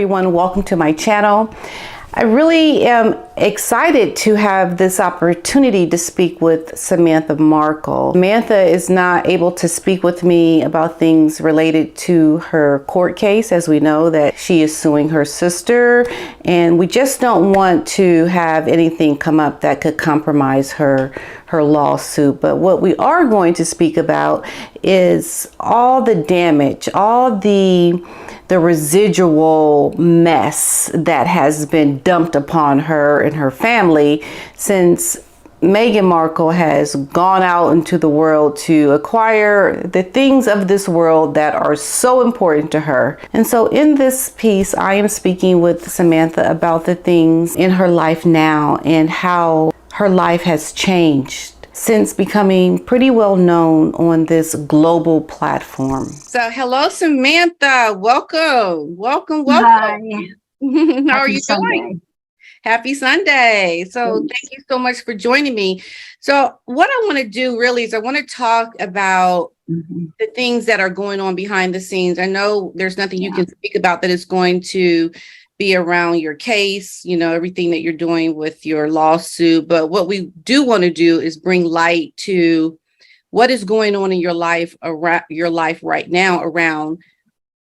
everyone. Welcome to my channel. I really am excited to have this opportunity to speak with Samantha Markle. Samantha is not able to speak with me about things related to her court case, as we know that she is suing her sister, and we just don't want to have anything come up that could compromise her lawsuit. But what we are going to speak about is all the damage, all the residual mess that has been dumped upon her and her family since Meghan Markle has gone out into the world to acquire the things of this world that are so important to her. And so in this piece, I am speaking with Samantha about the things in her life now and how her life has changed since becoming pretty well known on this global platform. So hello, Samantha. Welcome. Hi. How are you doing? Happy Sunday. So thank you so much for joining me. So what I want to do really is I want to talk about the things that are going on behind the scenes. I know there's nothing you can speak about that is going to be around your case, you know, everything that you're doing with your lawsuit. But what we do want to do is bring light to what is going on in your life, around your life right now, around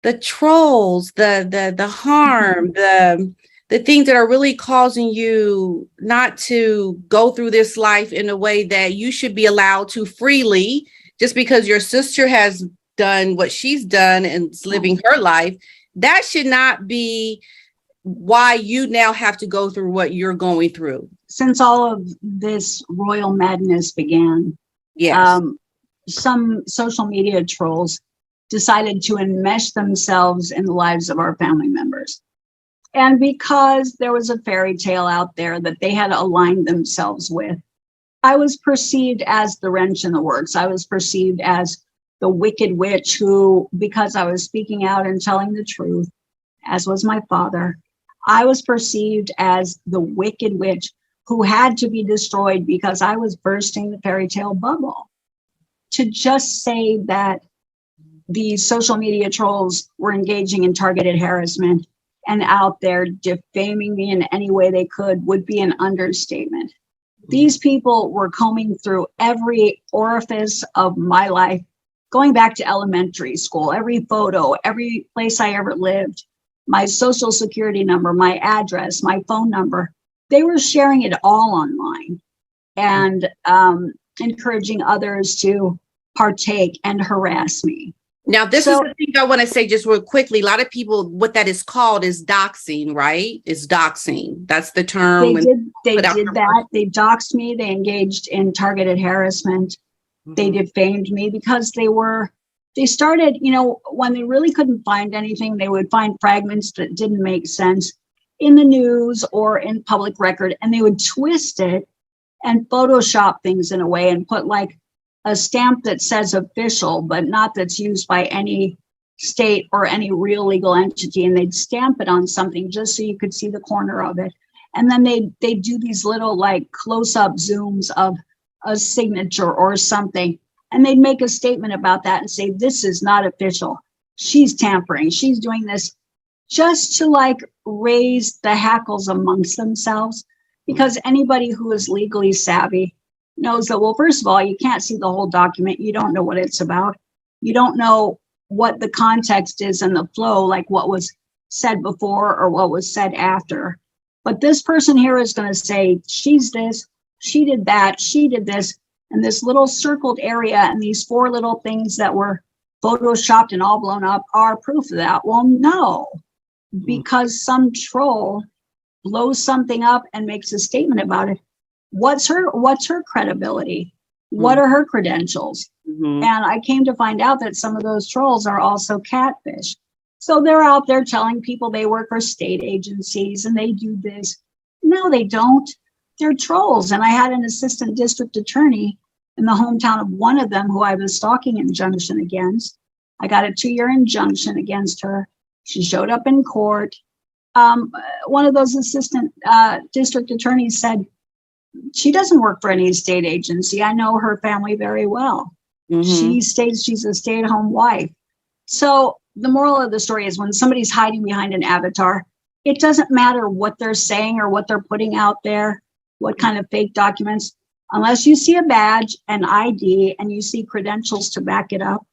the trolls, the harm, the things that are really causing you not to go through this life in a way that you should be allowed to freely, just because your sister has done what she's done and is living her life. That should not be why you now have to go through what you're going through. Since all of this royal madness began, some social media trolls decided to enmesh themselves in the lives of our family members. And because there was a fairy tale out there that they had aligned themselves with, I was perceived as the wrench in the works. I was perceived as the wicked witch who, because I was speaking out and telling the truth, as was my father, I was perceived as the wicked witch who had to be destroyed because I was bursting the fairy tale bubble. To just say that the social media trolls were engaging in targeted harassment and out there defaming me in any way they could would be an understatement. These people were combing through every orifice of my life, going back to elementary school, every photo, every place I ever lived, my social security number, my address, my phone number. They were sharing it all online and encouraging others to partake and harass me. Now, this is the thing I want to say just real quickly. A lot of people, what that is called is doxing, right? It's doxing. That's the term. They did that. They doxed me. They engaged in targeted harassment. They defamed me because they started, you know, when they really couldn't find anything, they would find fragments that didn't make sense in the news or in public record, and they would twist it and Photoshop things in a way and put like a stamp that says official, but not that's used by any state or any real legal entity. And they'd stamp it on something just so you could see the corner of it. And then they'd do these little like close-up zooms of a signature or something. And they'd make a statement about that and say, this is not official. She's tampering. She's doing this just to like raise the hackles amongst themselves, because anybody who is legally savvy knows that, well, first of all, you can't see the whole document. You don't know what it's about. You don't know what the context is and the flow, like what was said before or what was said after. But this person here is going to say, she's this, she did that, she did this. And this little circled area and these four little things that were photoshopped and all blown up are proof of that. Well, no, because some troll blows something up and makes a statement about it. What's her credibility? What are her credentials? And I came to find out that some of those trolls are also catfish. So they're out there telling people they work for state agencies and they do this. No, they don't. They're trolls. And I had an assistant district attorney in the hometown of one of them who I was stalking injunction against. I got a 2-year injunction against her. She showed up in court. One of those assistant district attorneys said, she doesn't work for any state agency. I know her family very well. She states she's a stay-at-home wife. So the moral of the story is when somebody's hiding behind an avatar, it doesn't matter what they're saying or what they're putting out there, what kind of fake documents, unless you see a badge, an ID, and you see credentials to back it up.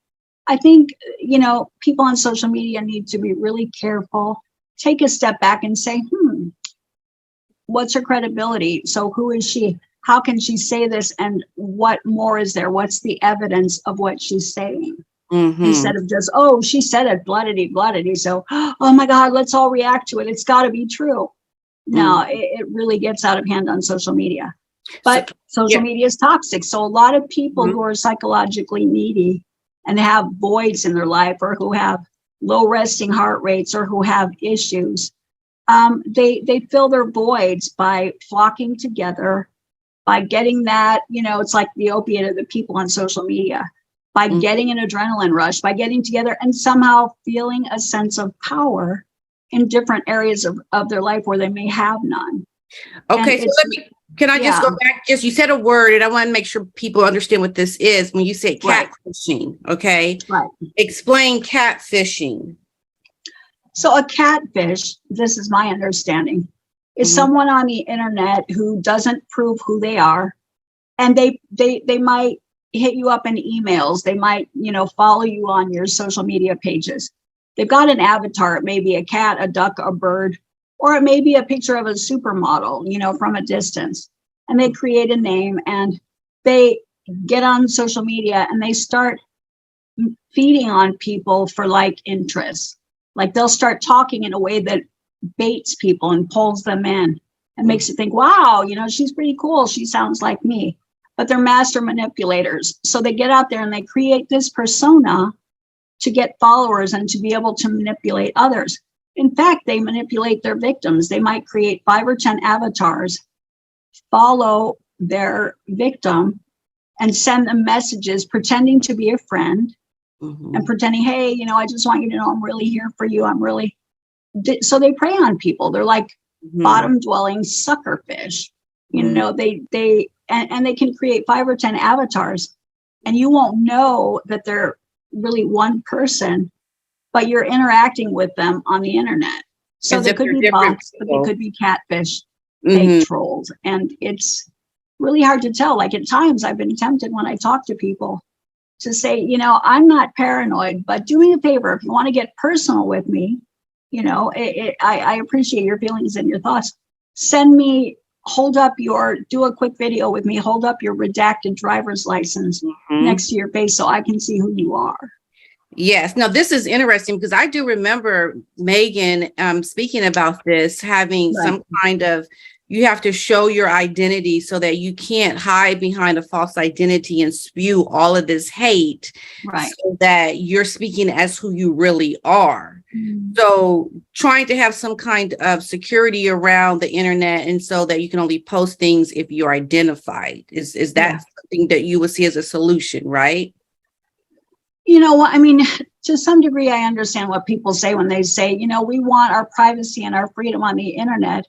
I think, people on social media need to be really careful, take a step back and say, what's her credibility? So who is she? How can she say this? And what more is there? What's the evidence of what she's saying? Instead of just, oh, she said it, bloodity. So, oh my God, let's all react to it. It's got to be true. No, it really gets out of hand on social media. But social media is toxic. So a lot of people who are psychologically needy and have voids in their life, or who have low resting heart rates, or who have issues, they fill their voids by flocking together, by getting that, it's like the opiate of the people on social media, by getting an adrenaline rush, by getting together and somehow feeling a sense of power in different areas of their life where they may have none. Okay, so can I just go back? Just, you said a word, and I want to make sure people understand what this is when you say catfishing. Okay, right. Explain catfishing. So a catfish, this is my understanding, is someone on the internet who doesn't prove who they are, and they might hit you up in emails. They might, follow you on your social media pages. They've got an avatar. It may be a cat, a duck, a bird, or it may be a picture of a supermodel, from a distance. And they create a name and they get on social media and they start feeding on people for like interests. Like they'll start talking in a way that baits people and pulls them in and makes it think, wow, she's pretty cool. She sounds like me. But they're master manipulators. So they get out there and they create this persona to get followers and to be able to manipulate others. In fact, they manipulate their victims. They might create 5 or 10 avatars, follow their victim, and send them messages pretending to be a friend and pretending, hey, I just want you to know I'm really here for you. So they prey on people. They're like bottom dwelling sucker fish. They can create 5 or 10 avatars and you won't know that they're really one person, but you're interacting with them on the internet. So they could be bots, but they could be catfish, fake trolls. And it's really hard to tell. Like at times I've been tempted when I talk to people to say, I'm not paranoid, but do me a favor. If you want to get personal with me, I appreciate your feelings and your thoughts. Send me, do a quick video with me, hold up your redacted driver's license next to your face so I can see who you are. Yes. Now, this is interesting because I do remember Meghan speaking about this, having some kind of, you have to show your identity so that you can't hide behind a false identity and spew all of this hate, so that you're speaking as who you really are. So trying to have some kind of security around the internet, and so that you can only post things if you're identified. Is that something that you would see as a solution, right? To some degree, I understand what people say when they say, we want our privacy and our freedom on the internet.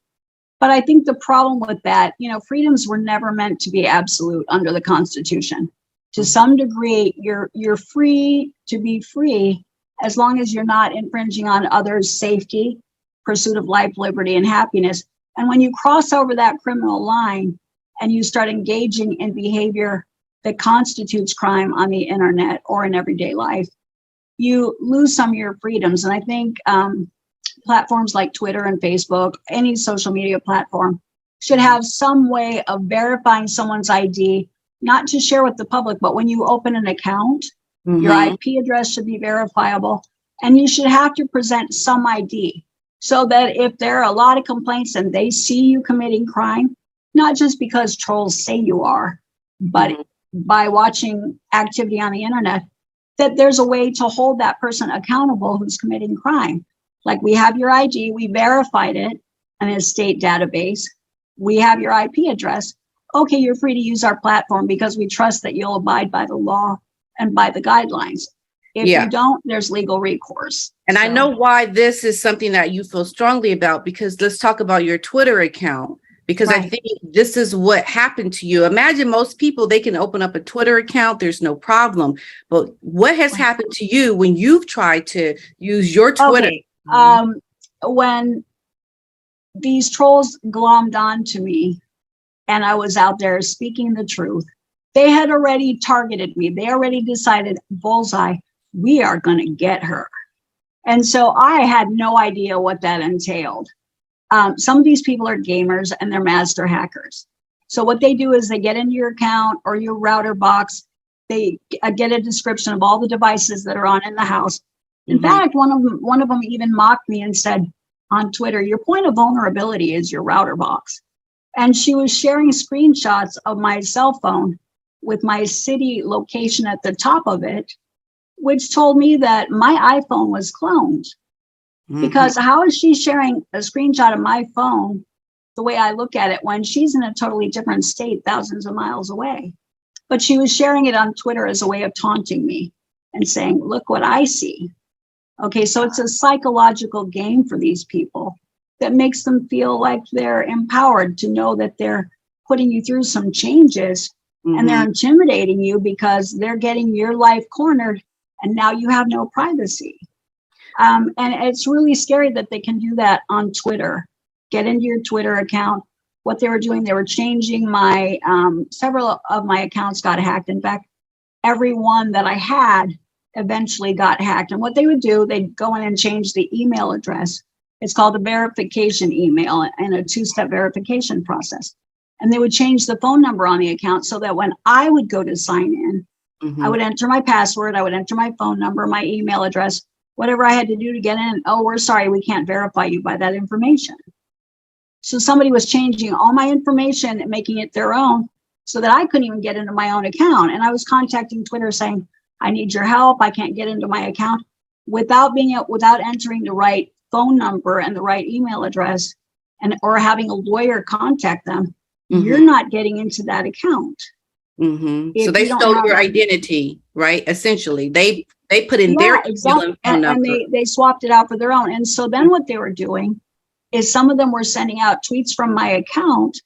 But I think the problem with that, freedoms were never meant to be absolute under the Constitution. To some degree, you're free to be free as long as you're not infringing on others' safety, pursuit of life, liberty, and happiness. And when you cross over that criminal line and you start engaging in behavior that constitutes crime on the internet or in everyday life, you lose some of your freedoms. And I think platforms like Twitter and Facebook, any social media platform, should have some way of verifying someone's ID, not to share with the public, but when you open an account, your IP address should be verifiable, and you should have to present some ID so that if there are a lot of complaints and they see you committing crime, not just because trolls say you are, but by watching activity on the internet, that there's a way to hold that person accountable who's committing crime. Like, we have your ID, we verified it in a state database, we have your IP address. Okay, you're free to use our platform because we trust that you'll abide by the law and by the guidelines. If you don't, there's legal recourse. And I know why this is something that you feel strongly about, because let's talk about your Twitter account. because I Right. think this is what happened to you. Imagine most people, they can open up a Twitter account, there's no problem. But what has Right. happened to you when you've tried to use your Twitter? Okay. When these trolls glommed onto me and I was out there speaking the truth, they had already targeted me. They already decided, bullseye, we are going to get her. And so I had no idea what that entailed. Some of these people are gamers and they're master hackers. So what they do is they get into your account or your router box. They get a description of all the devices that are on in the house. In fact, one of them even mocked me and said on Twitter, your point of vulnerability is your router box. And she was sharing screenshots of my cell phone with my city location at the top of it, which told me that my iPhone was cloned. Because how is she sharing a screenshot of my phone the way I look at it when she's in a totally different state, thousands of miles away? But she was sharing it on Twitter as a way of taunting me and saying, look what I see. Okay, so it's a psychological game for these people that makes them feel like they're empowered to know that they're putting you through some changes and they're intimidating you because they're getting your life cornered and now you have no privacy. And it's really scary that they can do that on Twitter. Get into your Twitter account. What they were doing, they were changing my, several of my accounts got hacked. In fact, every one that I had eventually got hacked. And what they would do, they'd go in and change the email address. It's called a verification email and a two-step verification process. And they would change the phone number on the account so that when I would go to sign in, I would enter my password, I would enter my phone number, my email address, whatever I had to do to get in. Oh, we're sorry, we can't verify you by that information. So somebody was changing all my information and making it their own so that I couldn't even get into my own account. And I was contacting Twitter saying, I need your help. I can't get into my account without entering the right phone number and the right email address or having a lawyer contact them. You're not getting into that account. So they stole your identity, right? Essentially, they put in their exactly, and they swapped it out for their own. And so then what they were doing is some of them were sending out tweets from my account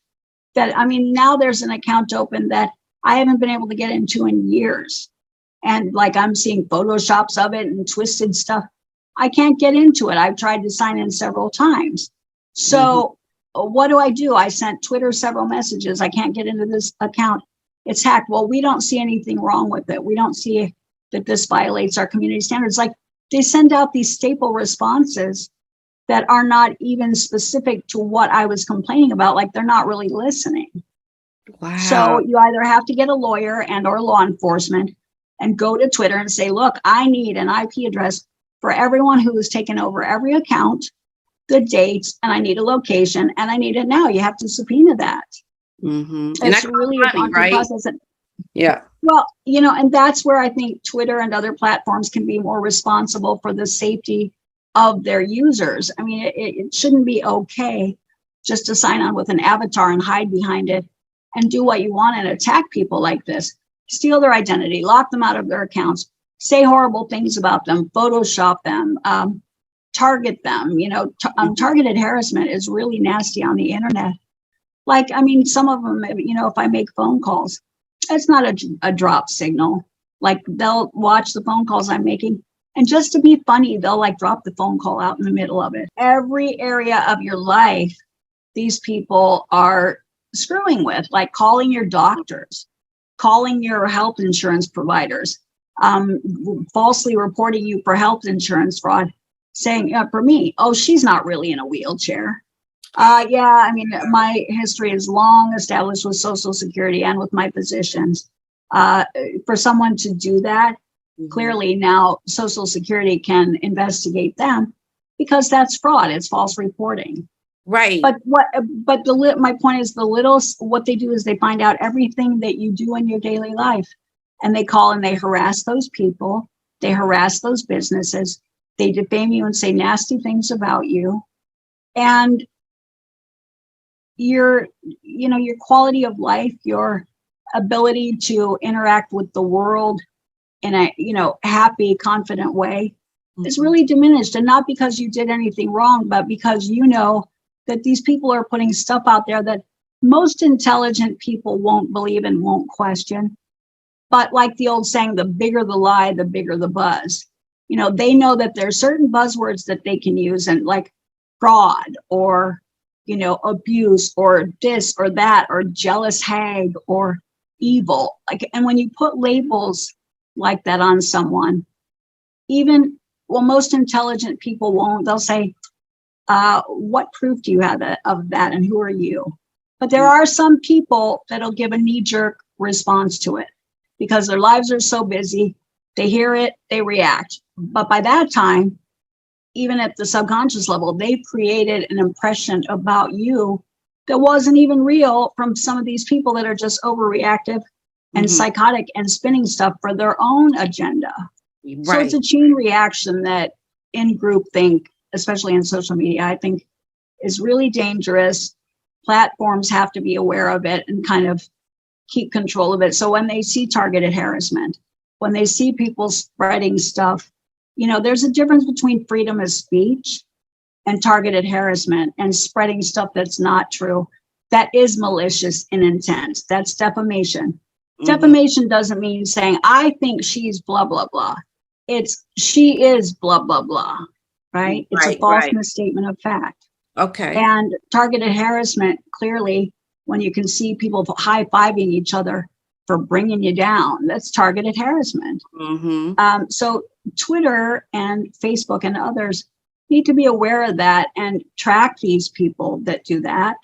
that, I mean, now there's an account open that I haven't been able to get into in years. And like I'm seeing photoshops of it and twisted stuff. I can't get into it. I've tried to sign in several times. So what do? I sent Twitter several messages. I can't get into this account. It's hacked. Well, we don't see anything wrong with it. We don't see that this violates our community standards. Like they send out these staple responses that are not even specific to what I was complaining about. Like they're not really listening. Wow. So you either have to get a lawyer and or law enforcement and go to Twitter and say, look, I need an IP address for everyone who has taken over every account, the dates, and I need a location and I need it now. You have to subpoena that. And it's really a daunting process. Yeah. Well, you know, and that's where I think Twitter and other platforms can be more responsible for the safety of their users. I mean, it shouldn't be okay just to sign on with an avatar and hide behind it and do what you want and attack people like this, steal their identity, lock them out of their accounts, say horrible things about them, Photoshop them, target them. You know, targeted harassment is really nasty on the internet. Like, I mean, some of them, you know, if I make phone calls, it's not a drop signal. Like they'll watch the phone calls I'm making. And just to be funny, they'll like drop the phone call out in the middle of it. Every area of your life, these people are screwing with, like calling your doctors, calling your health insurance providers, falsely reporting you for health insurance fraud, saying, for me, oh, she's not really in a wheelchair. Yeah, I mean, my history is long established with Social Security and with my physicians. For someone to do that, clearly now Social Security can investigate them because that's fraud. It's false reporting. Right. But my point is what they do is they find out everything that you do in your daily life and they call and they harass those people. They harass those businesses. They defame you and say nasty things about you. And your quality of life, your ability to interact with the world in a, happy, confident way is really diminished. And not because you did anything wrong, but because, that these people are putting stuff out there that most intelligent people won't believe and won't question. But like the old saying, the bigger the lie, the bigger the buzz. You know, they know that there's certain buzzwords that they can use, and like fraud or, you know, abuse or this or that or jealous hag or evil. Like, and when you put labels like that on someone, even, well, most intelligent people won't. They'll say, what proof do you have of that, and who are you? But there are some people that'll give a knee-jerk response to it because their lives are so busy. They hear it, they react. But by that time, even at the subconscious level, they've created an impression about you that wasn't even real from some of these people that are just overreactive and psychotic and spinning stuff for their own agenda. Right. So it's a chain reaction that in groupthink, especially in social media, I think is really dangerous. Platforms have to be aware of it and kind of keep control of it. So when they see targeted harassment, when they see people spreading stuff, you know, there's a difference between freedom of speech and targeted harassment and spreading stuff that's not true. That is malicious in intent. That's defamation. Defamation doesn't mean saying, I think she's blah, blah, blah. It's she is blah, blah, blah, right? It's a false misstatement of fact. Okay. And targeted harassment, clearly, when you can see people high-fiving each other for bringing you down, that's targeted harassment. So Twitter and Facebook and others need to be aware of that and track these people that do that,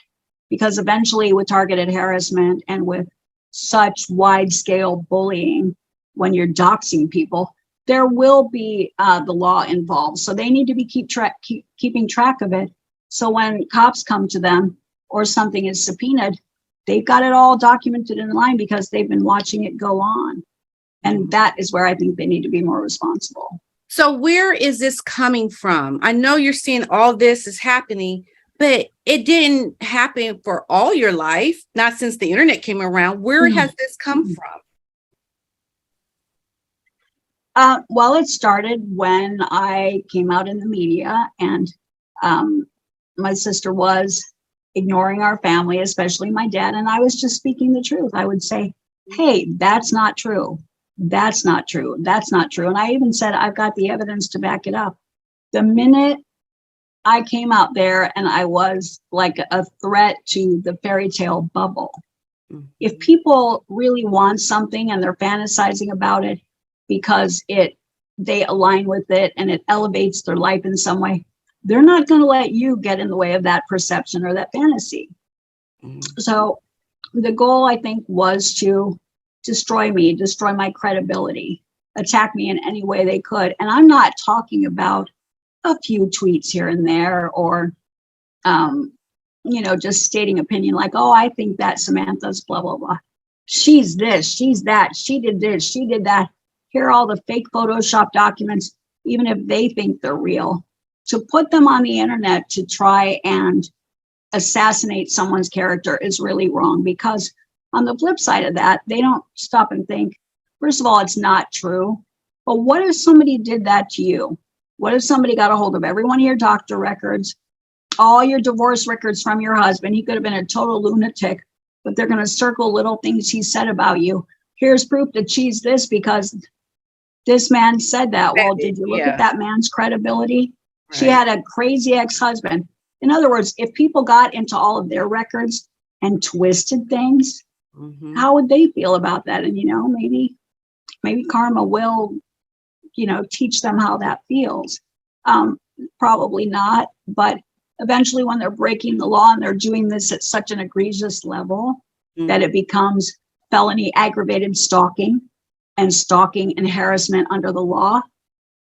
because eventually with targeted harassment and with such wide-scale bullying, when you're doxing people, there will be the law involved. So they need to be keeping track of it. So when cops come to them or something is subpoenaed, they've got it all documented in line because they've been watching it go on. And that is where I think they need to be more responsible. So where is this coming from? I know you're seeing all this is happening, but it didn't happen for all your life, not since the internet came around. Where has this come from? Well, it started when I came out in the media, and my sister was ignoring our family, especially my dad, and I was just speaking the truth. I would say, hey, that's not true. That's not true. That's not true. And I even said, I've got the evidence to back it up. The minute I came out there and I was like a threat to the fairy tale bubble, if people really want something and they're fantasizing about it because they align with it and it elevates their life in some way, they're not going to let you get in the way of that perception or that fantasy. So the goal, I think, was to destroy me, destroy my credibility, attack me in any way they could. And I'm not talking about a few tweets here and there or, just stating opinion like, oh, I think that Samantha's blah, blah, blah. She's this, she's that, she did this, she did that. Here are all the fake Photoshop documents, even if they think they're real. To put them on the internet to try and assassinate someone's character is really wrong, because on the flip side of that, they don't stop and think, first of all, it's not true. But what if somebody did that to you? What if somebody got a hold of every one of your doctor records, all your divorce records from your husband? He could have been a total lunatic, but they're going to circle little things he said about you. Here's proof that she's this because this man said that. Well, did you look at that man's credibility? Right. She had a crazy ex-husband. In other words, if people got into all of their records and twisted things, how would they feel about that? And, maybe karma will, teach them how that feels. Probably not. But eventually when they're breaking the law and they're doing this at such an egregious level that it becomes felony aggravated stalking and harassment under the law.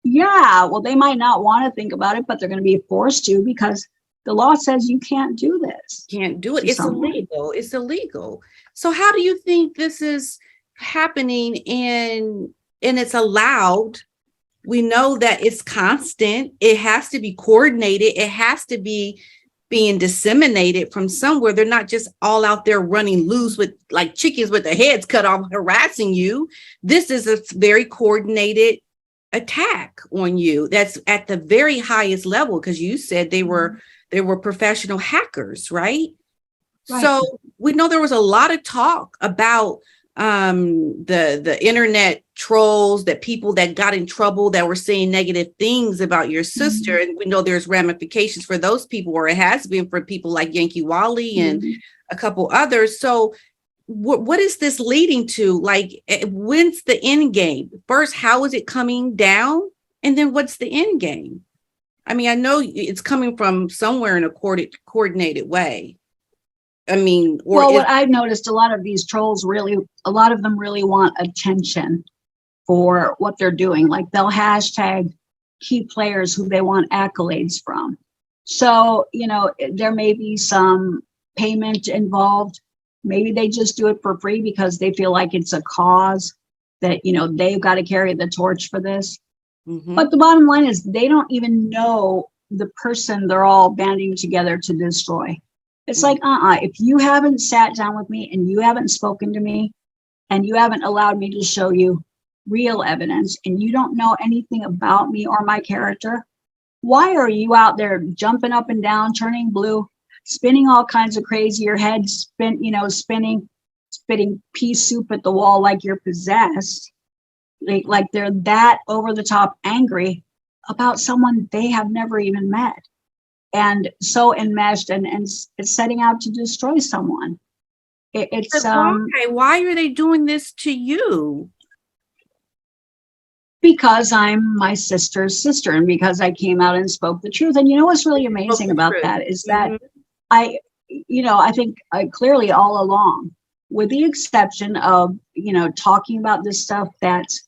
Yeah, well, they might not want to think about it, but they're going to be forced to, because the law says you can't do this. Can't do it. It's illegal. It's illegal. So how do you think this is happening and it's allowed? We know that it's constant. It has to be coordinated. It has to be being disseminated from somewhere. They're not just all out there running loose with like chickens with their heads cut off, harassing you. This is a very coordinated attack on you. That's at the very highest level, because you said they were They were professional hackers, right? Right. So we know there was a lot of talk about the internet trolls, that people that got in trouble, that were saying negative things about your sister. And we know there's ramifications for those people, or it has been for people like Yankee Wally and a couple others. So what is this leading to? Like, when's the end game? First, how is it coming down? And then what's the end game? I mean, I know it's coming from somewhere in a coordinated way. I mean, what I've noticed, a lot of these trolls a lot of them really want attention for what they're doing. Like, they'll hashtag key players who they want accolades from. So, there may be some payment involved. Maybe they just do it for free because they feel like it's a cause that, they've got to carry the torch for this. But the bottom line is, they don't even know the person they're all banding together to destroy. It's like, if you haven't sat down with me and you haven't spoken to me and you haven't allowed me to show you real evidence and you don't know anything about me or my character, why are you out there jumping up and down, turning blue, spinning all kinds of crazy, your head spinning, spitting pea soup at the wall like you're possessed? Like they're that over the top angry about someone they have never even met, and so enmeshed and setting out to destroy someone. It's why are they doing this to you? Because I'm my sister's sister, and because I came out and spoke the truth. And what's really amazing about that is that I think clearly all along, with the exception of talking about this stuff that's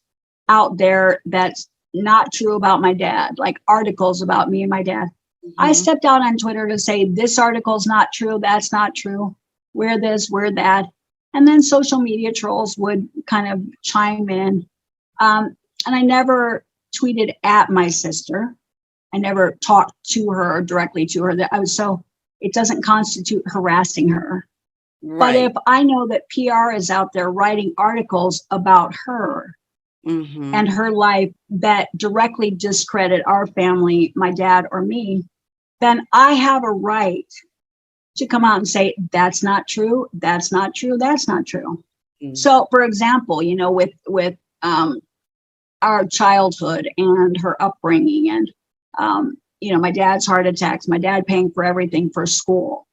out there that's not true about my dad, like articles about me and my dad, I stepped out on Twitter to say, this article's not true, that's not true, we're this, we're that. And then social media trolls would kind of chime in. And I never tweeted at my sister. I never talked to her or directly to her. So it doesn't constitute harassing her. Right. But if I know that PR is out there writing articles about her and her life that directly discredit our family, my dad or me, then I have a right to come out and say, that's not true, that's not true, that's not true. So, for example, with our childhood and her upbringing and, my dad's heart attacks, my dad paying for everything for school.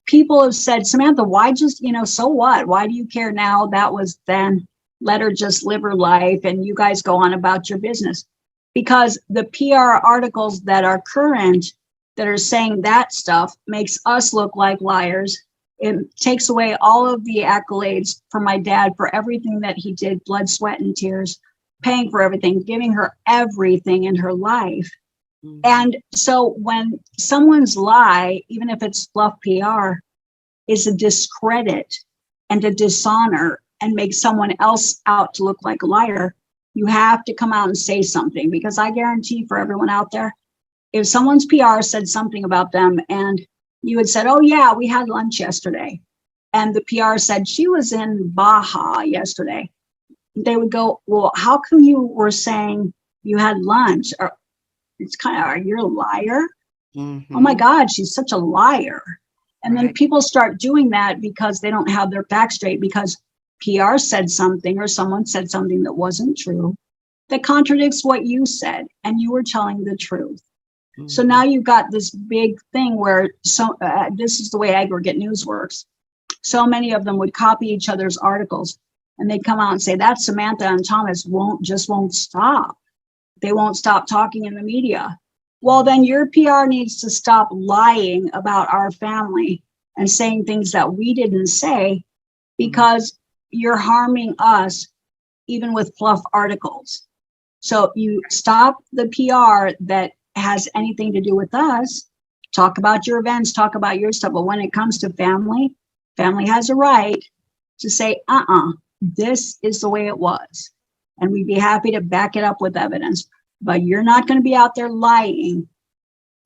People have said, Samantha, why just, so what? Why do you care now? That was then. Let her just live her life and you guys go on about your business. Because the PR articles that are current, that are saying that stuff, makes us look like liars. It takes away all of the accolades for my dad for everything that he did, blood, sweat, and tears, paying for everything, giving her everything in her life. And so when someone's lie, even if it's fluff PR, is a discredit and a dishonor and make someone else out to look like a liar, you have to come out and say something. Because I guarantee for everyone out there, if someone's PR said something about them and you had said, oh yeah, we had lunch yesterday, and the PR said she was in Baja yesterday, they would go, well, how come you were saying you had lunch? Or it's kind of, are you a liar? Oh my God, she's such a liar. And then people start doing that because they don't have their facts straight, because PR said something or someone said something that wasn't true, that contradicts what you said, and you were telling the truth. So now you've got this big thing where this is the way aggregate news works. So many of them would copy each other's articles, and they'd come out and say that Samantha and Thomas won't stop. They won't stop talking in the media. Well, then your PR needs to stop lying about our family and saying things that we didn't say, because you're harming us even with fluff articles. So you stop the PR that has anything to do with us, talk about your events, talk about your stuff. But when it comes to family has a right to say, this is the way it was. And we'd be happy to back it up with evidence. But you're not going to be out there lying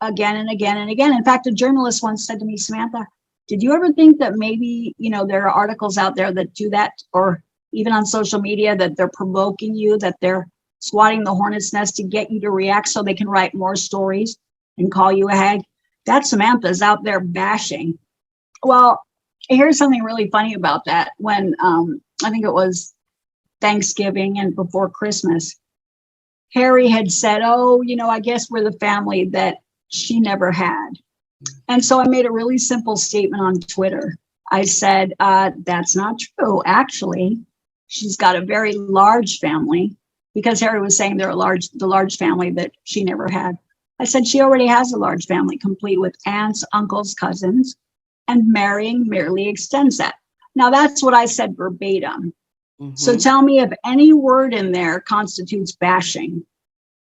again and again and again. In fact, a journalist once said to me, Samantha, did you ever think that maybe, there are articles out there that do that, or even on social media, that they're provoking you, that they're swatting the hornet's nest to get you to react so they can write more stories and call you a hag? that Samantha's out there bashing. Well, here's something really funny about that. When I think it was Thanksgiving and before Christmas, Harry had said, oh, I guess we're the family that she never had. And so I made a really simple statement on Twitter. I said, that's not true. Actually, she's got a very large family, because Harry was saying they're the large family that she never had. I said, she already has a large family, complete with aunts, uncles, cousins, and marrying merely extends that. Now, that's what I said verbatim. Mm-hmm. So tell me if any word in there constitutes bashing.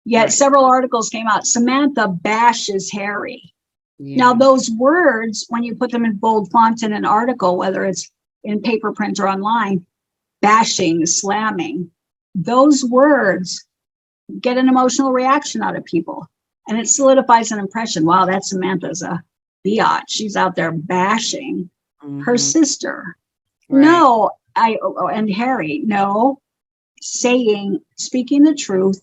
Yet several articles came out. Samantha bashes Harry. Yeah. Now, those words, when you put them in bold font in an article, whether it's in paper, print, or online, bashing, slamming, those words get an emotional reaction out of people. And it solidifies an impression. Wow, that Samantha's a biatch. She's out there bashing her sister. Right. No, and Harry, no, speaking the truth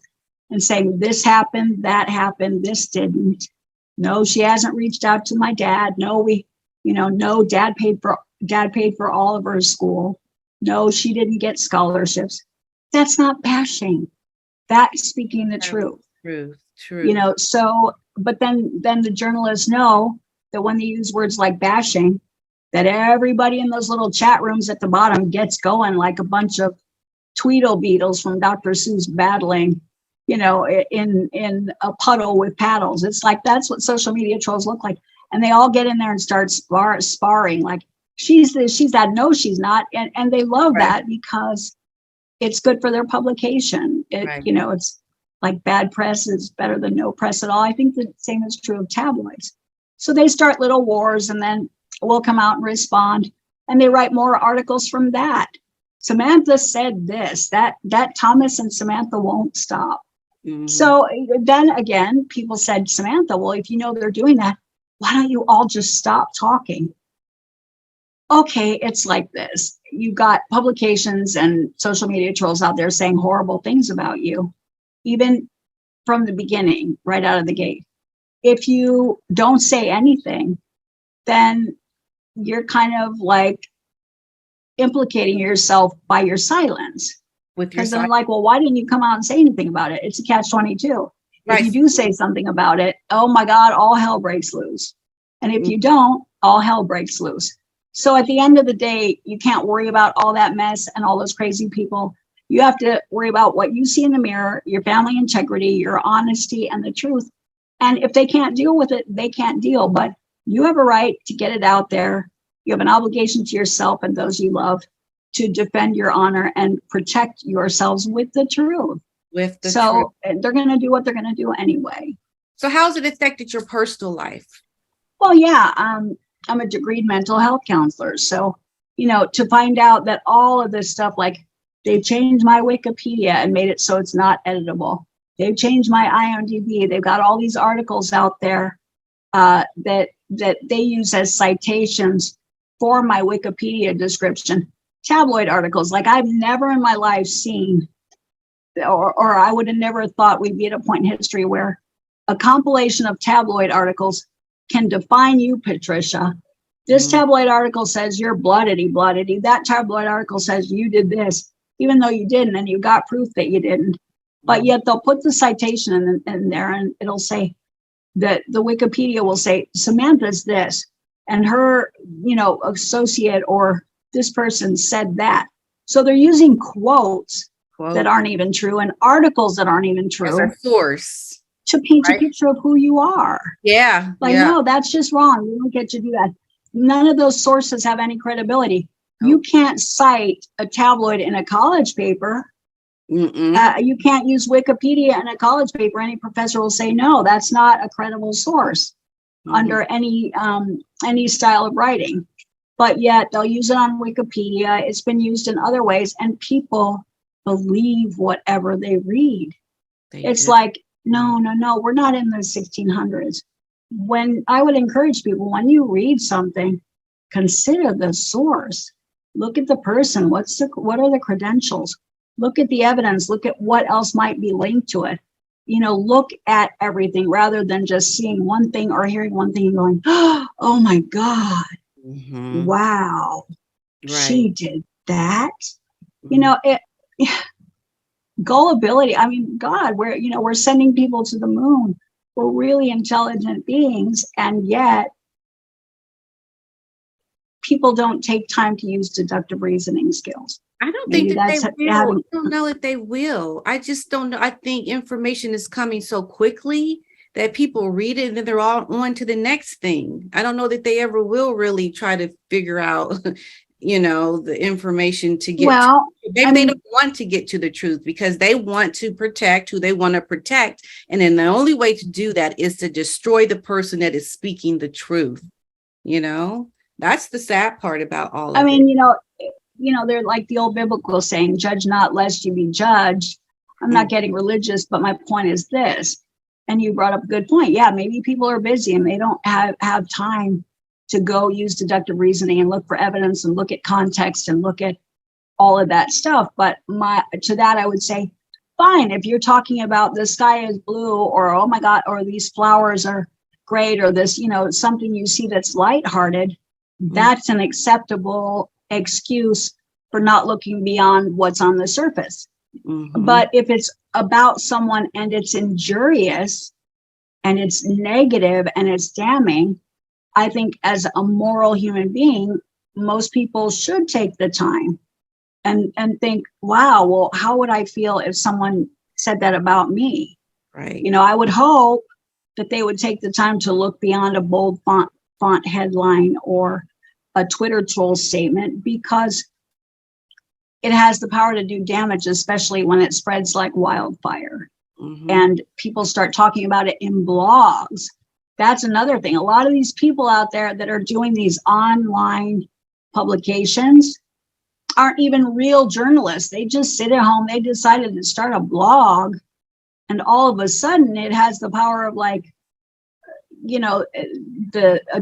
and saying this happened, that happened, this didn't. No, she hasn't reached out to my dad. No, no, dad paid for all of her school. No, she didn't get scholarships. That's not bashing. That's speaking the truth. True. So, but then the journalists know that when they use words like bashing, that everybody in those little chat rooms at the bottom gets going like a bunch of Tweedle beetles from Dr. Seuss battling, in a puddle with paddles. It's like, that's what social media trolls look like. And they all get in there and start sparring like, she's this, she's that. No, she's not. And they love that because it's good for their publication. It's like bad press is better than no press at all. I think the same is true of tabloids. So they start little wars, and then we'll come out and respond. And they write more articles from that. Samantha said this, that Thomas and Samantha won't stop. Mm-hmm. So then again, people said, Samantha, well, if you know they're doing that, why don't you all just stop talking? Okay, it's like this. You got publications and social media trolls out there saying horrible things about you, even from the beginning, right out of the gate. If you don't say anything, then you're kind of like implicating yourself by your silence. Because I'm like, well, why didn't you come out and say anything about it? It's a catch-22. Right. If you do say something about it, oh my God, all hell breaks loose. And if you don't, all hell breaks loose. So at the end of the day, you can't worry about all that mess and all those crazy people. You have to worry about what you see in the mirror, your family integrity, your honesty, and the truth. And if they can't deal with it, they can't deal. But you have a right to get it out there. You have an obligation to yourself and those you love to defend your honor and protect yourselves with the truth. So they're going to do what they're going to do anyway. So how's it affected your personal life? Well, yeah, I'm a degreed mental health counselor. So, to find out that all of this stuff, like they've changed my Wikipedia and made it so it's not editable. They've changed my IMDb. They've got all these articles out there that they use as citations for my Wikipedia description. Tabloid articles, like I've never in my life seen, or I would have never thought we'd be at a point in history where a compilation of tabloid articles can define you, Patricia. This tabloid article says you're bloodedy. That tabloid article says you did this, even though you didn't, and you got proof that you didn't. But yet they'll put the citation in there, and it'll say that the Wikipedia will say Samantha's this, and her, associate or this person said that. So they're using quotes that aren't even true and articles that aren't even true. As a source. To paint a picture of who you are. Yeah. No, that's just wrong. You don't get to do that. None of those sources have any credibility. You can't cite a tabloid in a college paper. You can't use Wikipedia in a college paper. Any professor will say, no, that's not a credible source under any style of writing. But yet they'll use it on Wikipedia. It's been used in other ways, and people believe whatever they read. It's like, no, we're not in the 1600s. When I would encourage people, when you read something, consider the source. Look at the person. What are the credentials? Look at the evidence. Look at what else might be linked to it. look at everything rather than just seeing one thing or hearing one thing and going, oh my God, wow, she did that. Gullibility. I mean, God, we're sending people to the moon. We're really intelligent beings, and yet people don't take time to use deductive reasoning skills. I don't think that they will. I don't know if they will. I just don't know. I think information is coming so quickly that people read it and then they're all on to the next thing. I don't know that they ever will really try to figure out, the information to get. Maybe they don't want to get to the truth because they want to protect who they want to protect. And then the only way to do that is to destroy the person that is speaking the truth. That's the sad part about all of it. They're like the old biblical saying, judge not lest you be judged. I'm not getting religious, but my point is this. And you brought up a good point. Yeah, maybe people are busy and they don't have time to go use deductive reasoning and look for evidence and look at context and look at all of that stuff. But to that, I would say, fine, if you're talking about the sky is blue or, oh my God, or these flowers are great, or this, something you see that's lighthearted, that's an acceptable excuse for not looking beyond what's on the surface. But if it's about someone and it's injurious and it's negative and it's damning, I think as a moral human being, most people should take the time and think, wow, well, how would I feel if someone said that about me? Right. I would hope that they would take the time to look beyond a bold font headline or a Twitter troll statement, because it has the power to do damage, especially when it spreads like wildfire. And people start talking about it in blogs. That's another thing. A lot of these people out there that are doing these online publications aren't even real journalists. They just sit at home. They decided to start a blog, and all of a sudden it has the power of a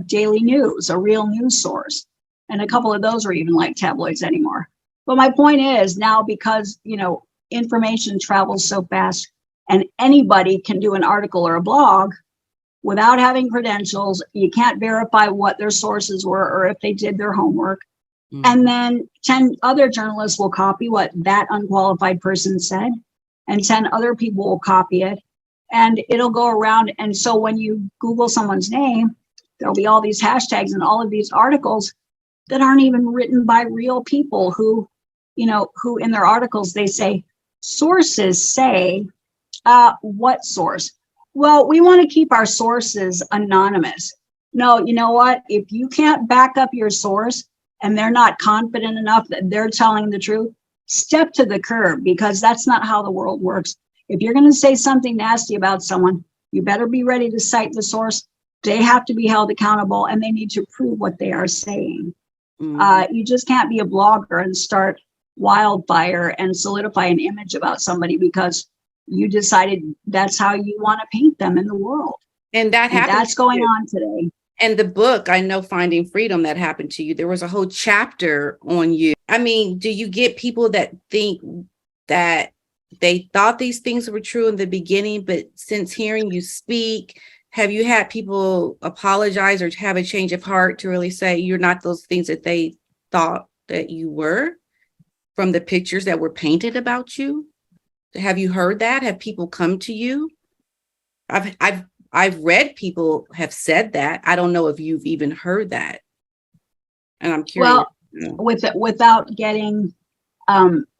daily news, a real news source. And a couple of those are even like tabloids anymore. But my point is now, because, information travels so fast and anybody can do an article or a blog without having credentials. You can't verify what their sources were or if they did their homework. And then 10 other journalists will copy what that unqualified person said, and 10 other people will copy it, and it'll go around. And so when you Google someone's name, there'll be all these hashtags and all of these articles that aren't even written by real people who in their articles, they say, sources say, what source? Well, we want to keep our sources anonymous. No, you know what? If you can't back up your source and they're not confident enough that they're telling the truth, step to the curb, because that's not how the world works. If you're going to say something nasty about someone, you better be ready to cite the source. They have to be held accountable, and they need to prove what they are saying. You just can't be a blogger and start wildfire and solidify an image about somebody because you decided that's how you want to paint them in the world. And that's going on today. And the book, I know, Finding Freedom, that happened to you. There was a whole chapter on you. I mean, do you get people that think that they thought these things were true in the beginning, but since hearing you speak, have you had people apologize or have a change of heart to really say you're not those things that they thought that you were from the pictures that were painted about you? Have you heard that? Have people come to you? I've read people have said that. I don't know if you've even heard that. And I'm curious. Well, without getting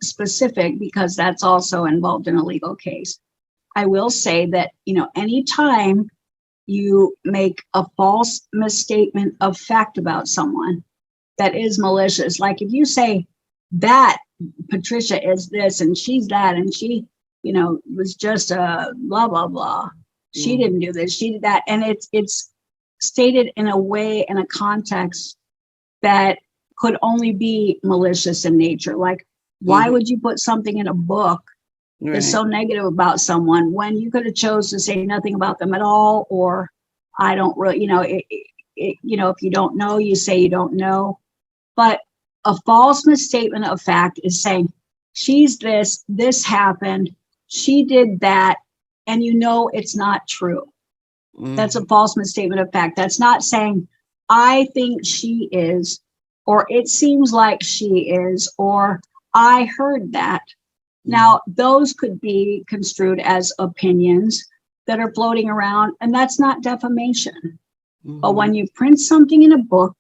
specific, because that's also involved in a legal case, I will say that, anytime you make a false misstatement of fact about someone that is malicious, like if you say that Patricia is this and she's that and she, was just a blah, blah, blah. She didn't do this, she did that. And it's stated in a way, in a context that could only be malicious in nature. Like, why would you put something in a book that's so negative about someone when you could have chose to say nothing about them at all? Or I don't really, if you don't know, you say you don't know. But a false misstatement of fact is saying, she's this happened, she did that, and you know it's not true. Mhm. That's a false misstatement of fact. That's not saying, I think she is, or it seems like she is, or I heard that. Now, those could be construed as opinions that are floating around, and that's not defamation. But when you print something in a book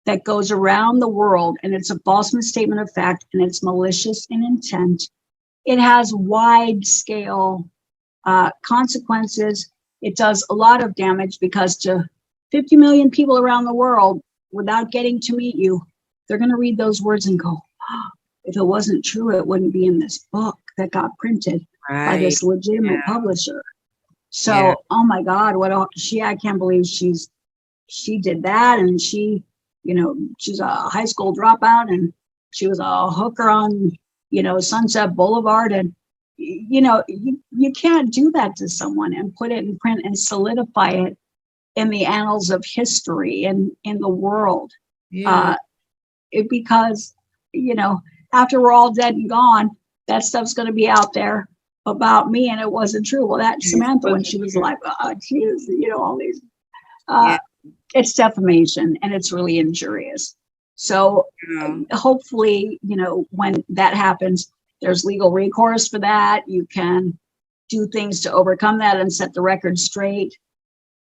that goes around the world and it's a false misstatement of fact and it's malicious in intent, it has wide scale consequences. It does a lot of damage because to 50 million people around the world, without getting to meet you, they're going to read those words and go, oh, if it wasn't true, it wouldn't be in this book that got printed by this legitimate publisher. So, oh my God, I can't believe she did that. And she, she's a high school dropout and she was a hooker on, Sunset Boulevard. And, you can't do that to someone and put it in print and solidify it in the annals of history and in the world. Because, after we're all dead and gone, that stuff's going to be out there about me, and it wasn't true. Well, that Samantha, when she was like, she is, all these, it's defamation and it's really injurious. So hopefully, when that happens, there's legal recourse for that. You can do things to overcome that and set the record straight.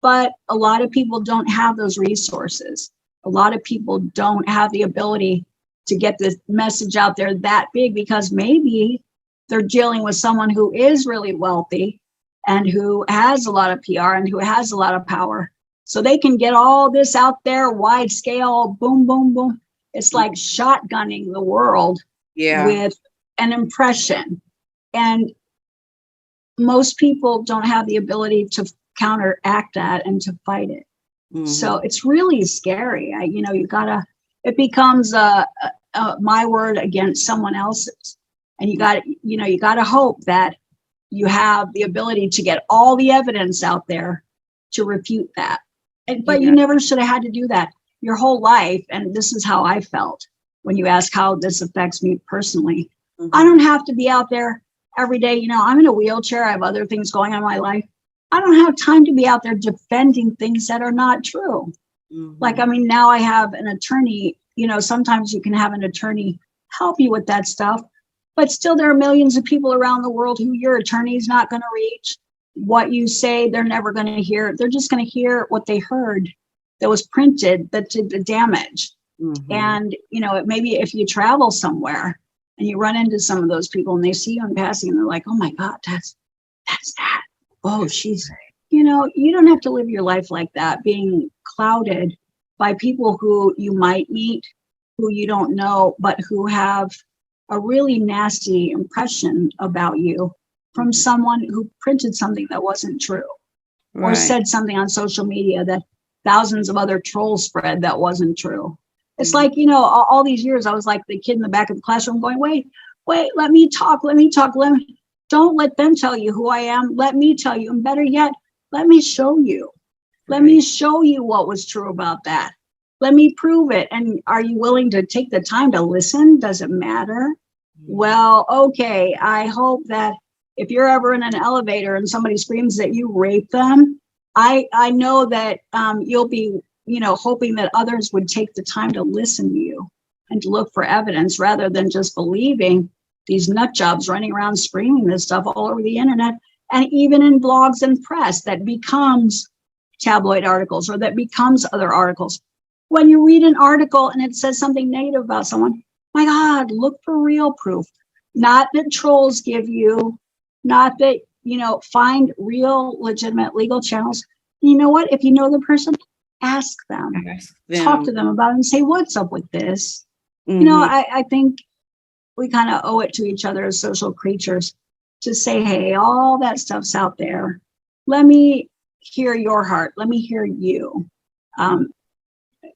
But a lot of people don't have those resources. A lot of people don't have the ability to get the message out there that big because maybe they're dealing with someone who is really wealthy and who has a lot of PR and who has a lot of power. So they can get all this out there, wide scale, boom, boom, boom. It's like shotgunning the world with an impression. And most people don't have the ability to counteract that and to fight it. So it's really scary. It becomes my word against someone else's. And you got to hope that you have the ability to get all the evidence out there to refute that. But you never should have had to do that your whole life. And this is how I felt when you ask how this affects me personally. I don't have to be out there every day. I'm in a wheelchair. I have other things going on in my life. I don't have time to be out there defending things that are not true. Now I have an attorney. Sometimes you can have an attorney help you with that stuff. But still, there are millions of people around the world who your attorney is not going to reach. What you say, they're never going to hear. They're just going to hear what they heard that was printed that did the damage. And, maybe if you travel somewhere and you run into some of those people and they see you in passing and they're like, oh my God, that's that. Oh, she's, you don't have to live your life like that, being clouded by people who you might meet, who you don't know, but who have a really nasty impression about you from someone who printed something that wasn't true or said something on social media that thousands of other trolls spread that wasn't true. It's like, all these years I was like the kid in the back of the classroom going, wait, let me talk. Don't let them tell you who I am. Let me tell you. And better yet, let me show you. Let me show you what was true about that. Let me prove it. And are you willing to take the time to listen? Does it matter? Well, okay. I hope that if you're ever in an elevator and somebody screams that you raped them, I know that you'll be, hoping that others would take the time to listen to you and to look for evidence rather than just believing these nut jobs running around screaming this stuff all over the internet and even in blogs and press that becomes tabloid articles or that becomes other articles. When you read an article and it says something negative about someone, my God, look for real proof. Not that trolls give you, not that, find real, legitimate legal channels. You know what? If you know the person, ask them. Talk to them about it and say, what's up with this? I think we kind of owe it to each other as social creatures to say, hey, all that stuff's out there. Let me hear your heart. Let me hear you.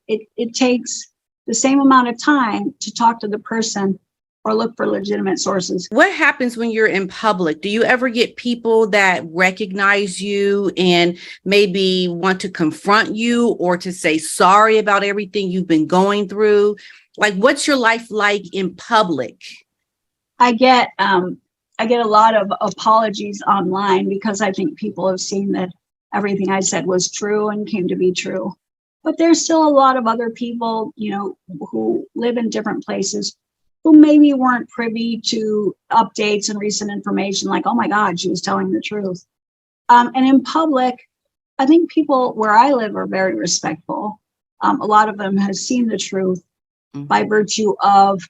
It takes the same amount of time to talk to the person or look for legitimate sources. What happens when you're in public? Do you ever get people that recognize you and maybe want to confront you or to say sorry about everything you've been going through? Like, what's your life like in public? I get I get a lot of apologies online because I think people have seen that everything I said was true and came to be true. But there's still a lot of other people, who live in different places who maybe weren't privy to updates and recent information like, oh my God, she was telling the truth. And in public, I think people where I live are very respectful. A lot of them have seen the truth by virtue of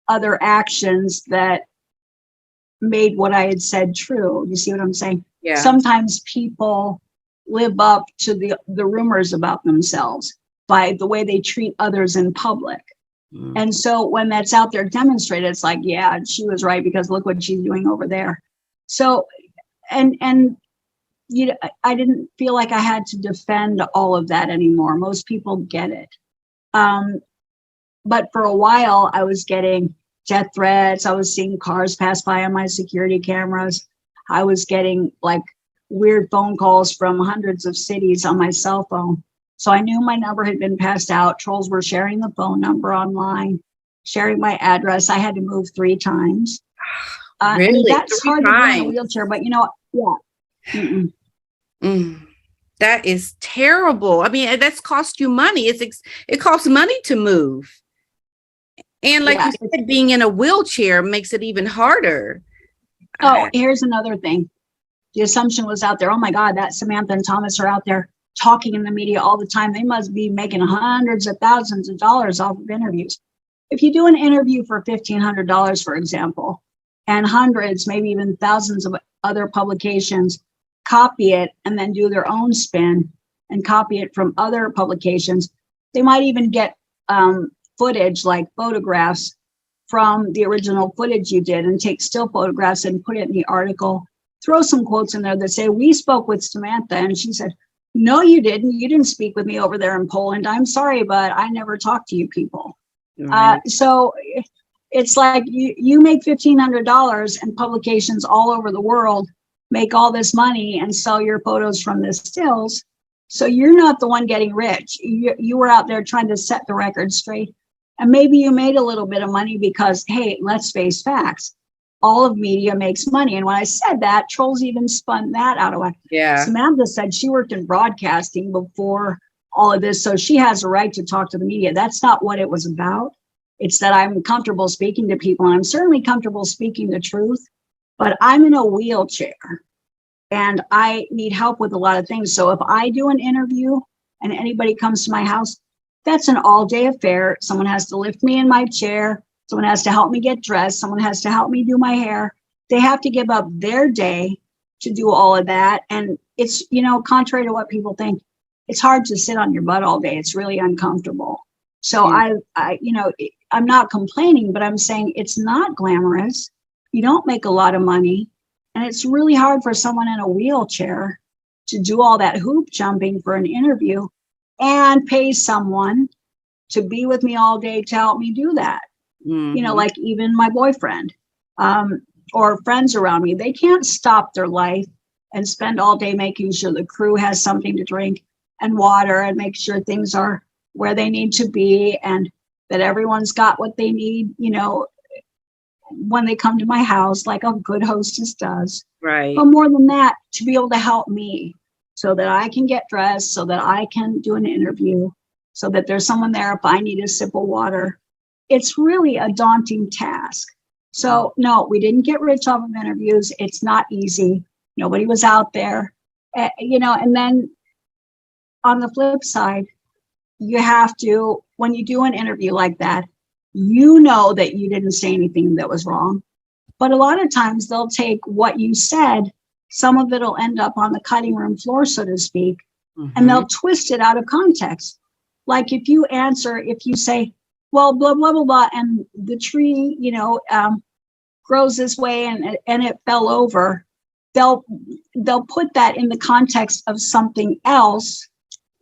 other actions that made what I had said true. You see what I'm saying? Yeah. Sometimes people live up to the rumors about themselves by the way they treat others in public. And so when that's out there demonstrated, it's like, yeah, she was right because look what she's doing over there. So, and I didn't feel like I had to defend all of that anymore. Most people get it. But for a while, I was getting death threats. I was seeing cars pass by on my security cameras. I was getting like weird phone calls from hundreds of cities on my cell phone. So I knew my number had been passed out. Trolls were sharing the phone number online, sharing my address. I had to move 3 times. Really? That's 3 hard to do in a times? wheelchair, but yeah. That is terrible. I mean, that's cost you money. It costs money to move. And like you said, being in a wheelchair makes it even harder. Oh, here's another thing. The assumption was out there, oh my God, that Samantha and Thomas are out there talking in the media all the time. They must be making hundreds of thousands of dollars off of interviews. If you do an interview for $1,500, for example, and hundreds, maybe even thousands of other publications copy it and then do their own spin and copy it from other publications, they might even get footage like photographs from the original footage you did and take still photographs and put it in the article. Throw some quotes in there that say, we spoke with Samantha and she said, no, you didn't. You didn't speak with me over there in Poland. I'm sorry, but I never talked to you people. Right. So it's like you make $1,500 and publications all over the world make all this money and sell your photos from the stills. So you're not the one getting rich. You were out there trying to set the record straight. And maybe you made a little bit of money because, hey, let's face facts. All of media makes money. And when I said that, trolls even spun that out of it. Yeah. Samantha said she worked in broadcasting before all of this, so she has a right to talk to the media. That's not what it was about. It's that I'm comfortable speaking to people, and I'm certainly comfortable speaking the truth, but I'm in a wheelchair and I need help with a lot of things. So if I do an interview and anybody comes to my house, that's an all-day affair. Someone has to lift me in my chair. Someone has to help me get dressed. Someone has to help me do my hair. They have to give up their day to do all of that. And it's, contrary to what people think, it's hard to sit on your butt all day. It's really uncomfortable. So I'm not complaining, but I'm saying it's not glamorous. You don't make a lot of money. And it's really hard for someone in a wheelchair to do all that hoop jumping for an interview and pay someone to be with me all day to help me do that. Like even my boyfriend or friends around me, they can't stop their life and spend all day making sure the crew has something to drink and water and make sure things are where they need to be and that everyone's got what they need, when they come to my house, like a good hostess does. Right. But more than that, to be able to help me so that I can get dressed, so that I can do an interview, so that there's someone there if I need a sip of water. It's really a daunting task. So no, we didn't get rich off of interviews. It's not easy. Nobody was out there, and then on the flip side, you have to, when you do an interview like that, that you didn't say anything that was wrong. But a lot of times they'll take what you said, some of it will end up on the cutting room floor, so to speak, and they'll twist it out of context. Like if you say, well, blah, blah, blah, blah, and the tree, grows this way and it fell over, they'll put that in the context of something else.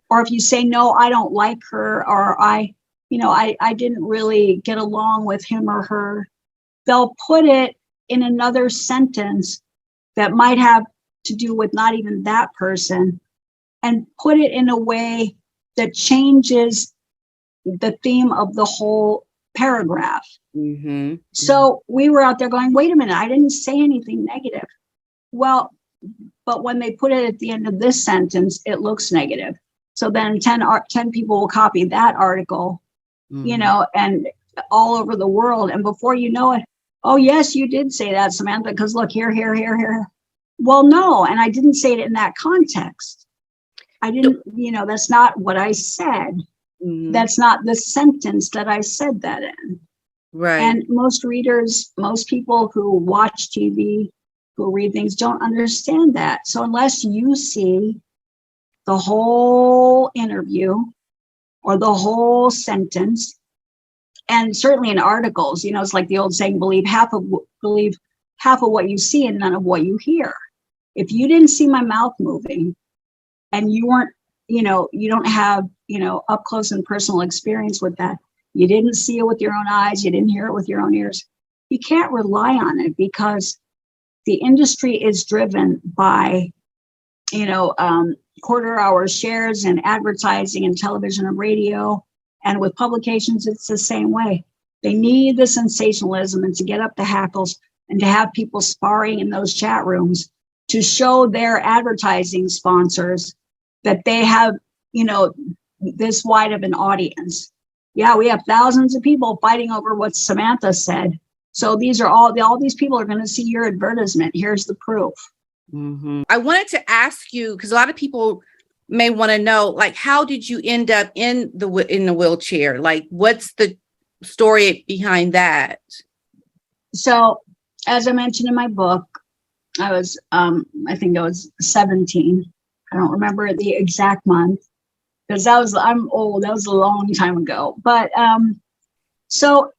Or if you say, no, I don't like her, or I didn't really get along with him or her, they'll put it in another sentence that might have to do with not even that person and put it in a way that changes the theme of the whole paragraph. Mm-hmm. So we were out there going, wait a minute, I didn't say anything negative. Well, but when they put it at the end of this sentence, it looks negative. So then 10 people will copy that article, and all over the world. And before you know it, oh, yes, you did say that, Samantha, because look, here. Well, no, and I didn't say it in that context. I didn't, that's not what I said. Mm-hmm. That's not the sentence that I said that in. Right. And most readers, most people who watch TV, who read things, don't understand that. So unless you see the whole interview or the whole sentence, and certainly in articles, it's like the old saying, believe half of what you see and none of what you hear. If you didn't see my mouth moving and you weren't, you don't have, up close and personal experience with that, you didn't see it with your own eyes, you didn't hear it with your own ears, you can't rely on it, because the industry is driven by, quarter hour shares and advertising and television and radio. And with publications, it's the same way. They need the sensationalism and to get up the hackles and to have people sparring in those chat rooms to show their advertising sponsors that they have, this wide of an audience. Yeah, we have thousands of people fighting over what Samantha said. So these are all these people are going to see your advertisement. Here's the proof. Mm-hmm. I wanted to ask you, because a lot of people may want to know, like, how did you end up in the wheelchair? Like, what's the story behind that? So, as I mentioned in my book, I was, I think I was 17. I don't remember the exact month, because I'm old. That was a long time ago. But so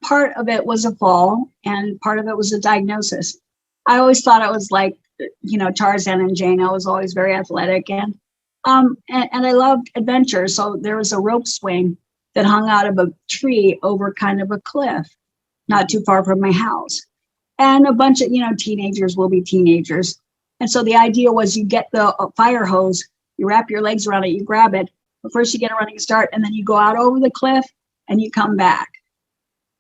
part of it was a fall, and part of it was a diagnosis. I always thought I was like, Tarzan and Jane. I was always very athletic, and I loved adventure. So there was a rope swing that hung out of a tree over kind of a cliff, not too far from my house. And a bunch of, teenagers will be teenagers. And so the idea was you get the fire hose, you wrap your legs around it, you grab it, but first you get a running start, and then you go out over the cliff and you come back.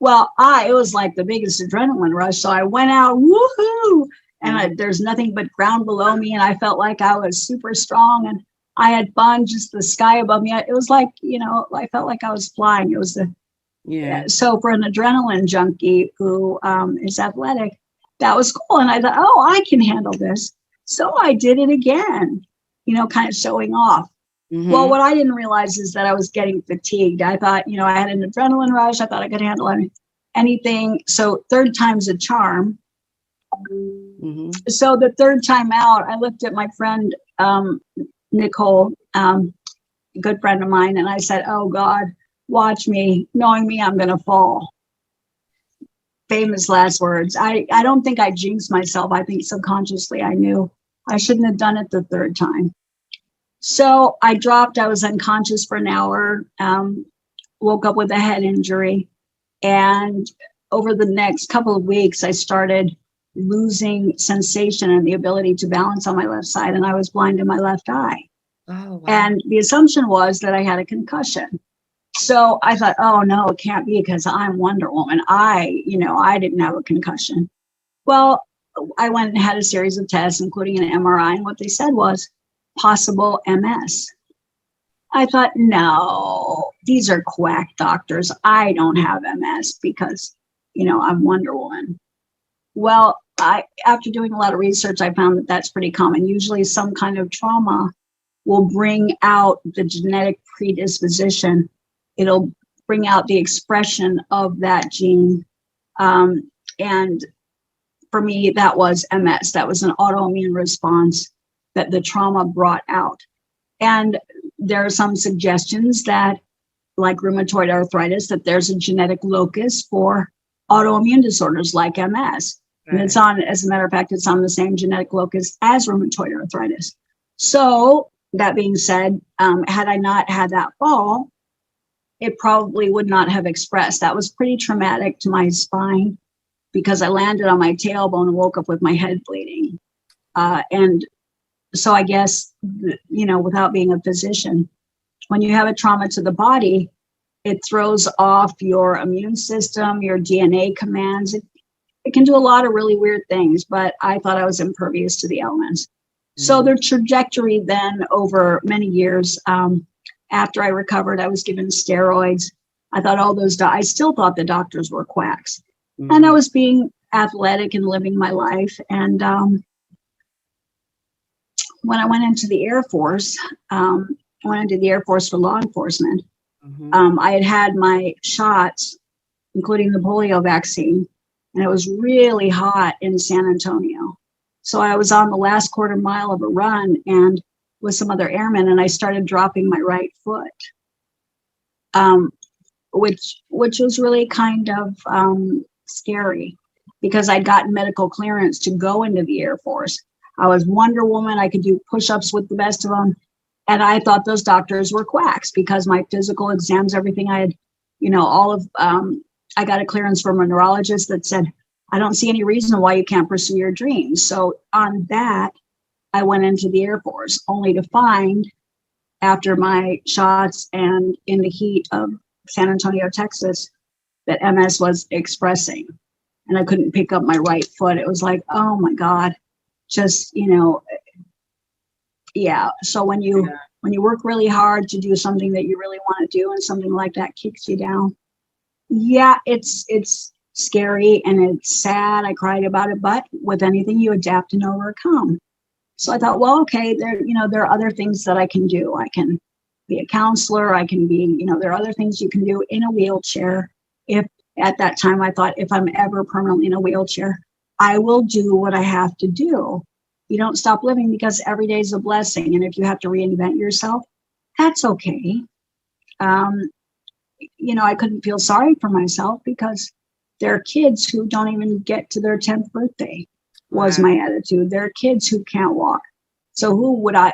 Well, it was like the biggest adrenaline rush. So I went out, woohoo! And there's nothing but ground below me. And I felt like I was super strong, and I had fun, just the sky above me. It was like, I felt like I was flying. It was so for an adrenaline junkie who is athletic, that was cool. And I thought, I can handle this. So I did it again, kind of showing off. Mm-hmm. Well, what I didn't realize is that I was getting fatigued. I thought, I had an adrenaline rush. I thought I could handle anything. So third time's a charm. Mm-hmm. So the third time out, I looked at my friend, Nicole, a good friend of mine, and I said, oh God, watch me, knowing me, I'm going to fall. Famous last words. I don't think I jinxed myself. I think subconsciously I knew I shouldn't have done it the third time. So I dropped, I was unconscious for an hour, woke up with a head injury. And over the next couple of weeks, I started losing sensation and the ability to balance on my left side. And I was blind in my left eye. Oh, wow. And the assumption was that I had a concussion. So I thought, oh no, it can't be, because I'm Wonder Woman. I didn't have a concussion. Well, I went and had a series of tests, including an MRI. And what they said was possible MS. I thought, no, these are quack doctors. I don't have MS because, I'm Wonder Woman. Well, after doing a lot of research, I found that that's pretty common. Usually some kind of trauma will bring out the genetic predisposition. It'll bring out the expression of that gene. And for me, that was MS. That was an autoimmune response that the trauma brought out. And there are some suggestions that, like rheumatoid arthritis, that there's a genetic locus for autoimmune disorders like MS. Right. And it's on, as a matter of fact, it's on the same genetic locus as rheumatoid arthritis. So that being said, had I not had that fall, it probably would not have expressed. That was pretty traumatic to my spine, because I landed on my tailbone and woke up with my head bleeding. And so I guess, without being a physician, when you have a trauma to the body, It throws off your immune system, your DNA commands. It can do a lot of really weird things, but I thought I was impervious to the elements. So the trajectory then over many years, after I recovered, I was given steroids. I thought I still thought the doctors were quacks. And I was being athletic and living my life. And when I went into the Air Force, I went into the Air Force for law enforcement. I had had my shots, including the polio vaccine, and it was really hot in San Antonio. So I was on the last quarter mile of a run and with some other airmen, and I started dropping my right foot, which was really kind of scary because I'd gotten medical clearance to go into the Air Force. I was Wonder Woman. I could do push-ups with the best of them. And I thought those doctors were quacks because my physical exams, everything I had, I got a clearance from a neurologist that said, I don't see any reason why you can't pursue your dreams. So on that, I went into the Air Force only to find after my shots and in the heat of San Antonio, Texas, that MS was expressing and I couldn't pick up my right foot. It was like, oh my God, just, yeah. So when you work really hard to do something that you really want to do and something like that kicks you down, yeah, it's scary and it's sad. I cried about it, but with anything you adapt and overcome. So I thought, well, okay, there are other things that I can do. I can be a counselor. I can be, there are other things you can do in a wheelchair. If at that time I thought if I'm ever permanently in a wheelchair, I will do what I have to do. You don't stop living because every day is a blessing. And if you have to reinvent yourself, that's okay. I couldn't feel sorry for myself because there are kids who don't even get to their 10th birthday was my attitude. There are kids who can't walk. So who would I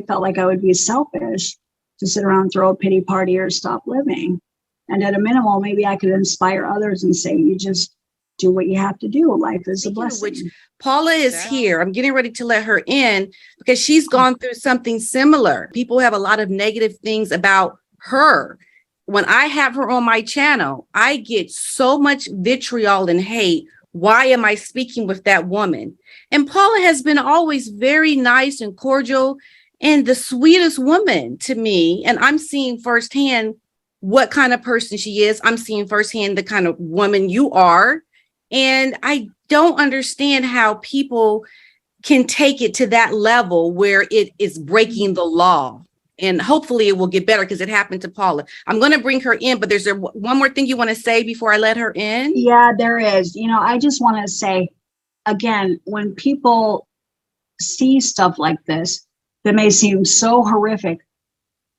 felt like I would be selfish to sit around and throw a pity party or stop living. And at a minimal, maybe I could inspire others and say, you just do what you have to do. Life is a blessing. Which Paula is here. I'm getting ready to let her in because she's gone through something similar. People have a lot of negative things about her. When I have her on my channel, I get so much vitriol and hate. Why am I speaking with that woman? And Paula has been always very nice and cordial and the sweetest woman to me. And I'm seeing firsthand what kind of person she is. I'm seeing firsthand the kind of woman you are. And I don't understand how people can take it to that level where it is breaking the law. And hopefully it will get better because it happened to Paula. I'm going to bring her in, but there's there one more thing you want to say before I let her in? Yeah, there is. I just want to say, again, when people see stuff like this that may seem so horrific,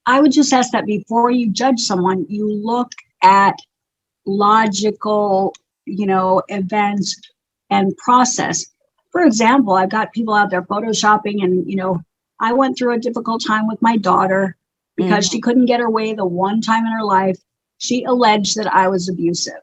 I would just ask that before you judge someone, you look at logical, events and process. For example, I've got people out there photoshopping and, I went through a difficult time with my daughter because she couldn't get her way the one time in her life. She alleged that I was abusive.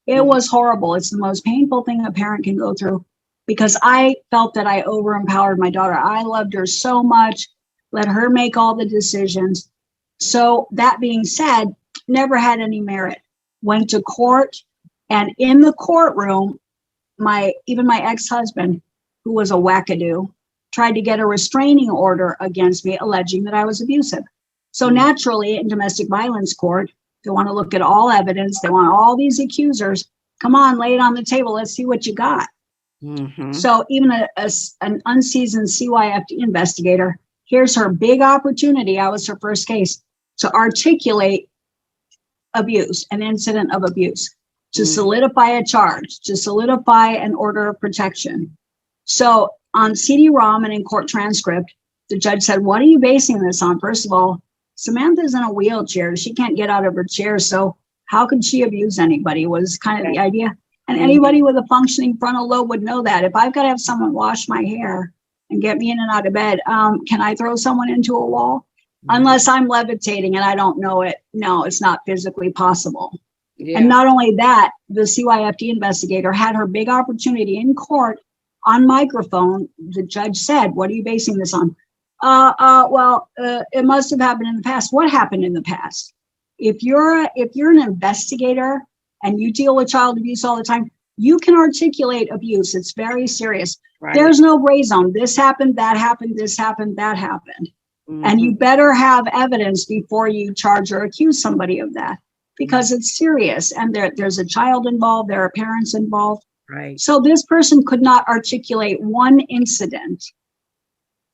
It was horrible. It's the most painful thing a parent can go through because I felt that I overempowered my daughter. I loved her so much, let her make all the decisions. So that being said, never had any merit. Went to court, and in the courtroom, even my ex-husband, who was a wackadoo, tried to get a restraining order against me, alleging that I was abusive. So naturally, in domestic violence court, they want to look at all evidence. They want all these accusers. Come on, lay it on the table. Let's see what you got. So even an unseasoned CYFD investigator, here's her big opportunity. I was her first case to articulate abuse, an incident of abuse, to solidify a charge, to solidify an order of protection. So on CD-ROM and in court transcript, the judge said, what are you basing this on? First of all, Samantha's in a wheelchair. She can't get out of her chair. So how could she abuse anybody was kind of the idea. And anybody with a functioning frontal lobe would know that. If I've got to have someone wash my hair and get me in and out of bed, can I throw someone into a wall? Unless I'm levitating and I don't know it. No, it's not physically possible. Yeah. And not only that, the CYFD investigator had her big opportunity in court on microphone. The judge said, what are you basing this on? It must have happened in the past. What happened in the past? If you're an investigator and you deal with child abuse all the time, you can articulate abuse. It's very serious. Right. There's no gray zone. This happened, that happened, this happened, that happened. And you better have evidence before you charge or accuse somebody of that, because it's serious. And there's a child involved, there are parents involved. Right. So this person could not articulate one incident.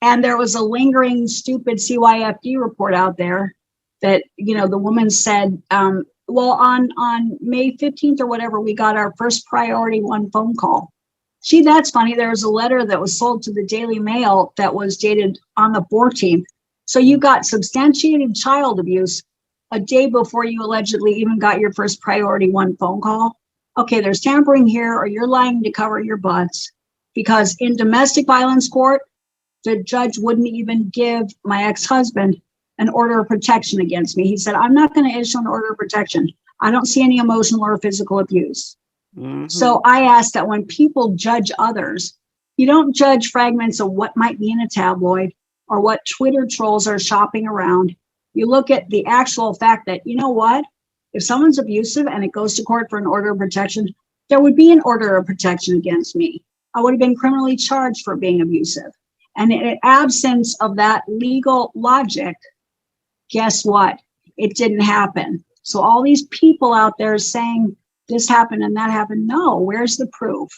And there was a lingering, stupid CYFD report out there that, the woman said, well, on May 15th or whatever, we got our first priority one phone call. Gee, that's funny. There was a letter that was sold to the Daily Mail that was dated on the 14th. So you got substantiated child abuse a day before you allegedly even got your first priority one phone call. Okay, there's tampering here, or you're lying to cover your butts. Because in domestic violence court, the judge wouldn't even give my ex-husband an order of protection against me. He said, I'm not going to issue an order of protection. I don't see any emotional or physical abuse. So I ask that when people judge others, you don't judge fragments of what might be in a tabloid or what Twitter trolls are shopping around. You look at the actual fact that, you know what? If someone's abusive and it goes to court for an order of protection, there would be an order of protection against me. I would have been criminally charged for being abusive. And in absence of that legal logic, guess what? It didn't happen. So all these people out there saying this happened and that happened. No, where's the proof?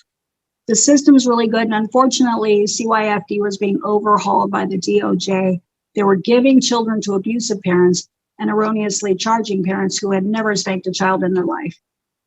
The system's really good. And unfortunately, CYFD was being overhauled by the DOJ. They were giving children to abusive parents and erroneously charging parents who had never spanked a child in their life,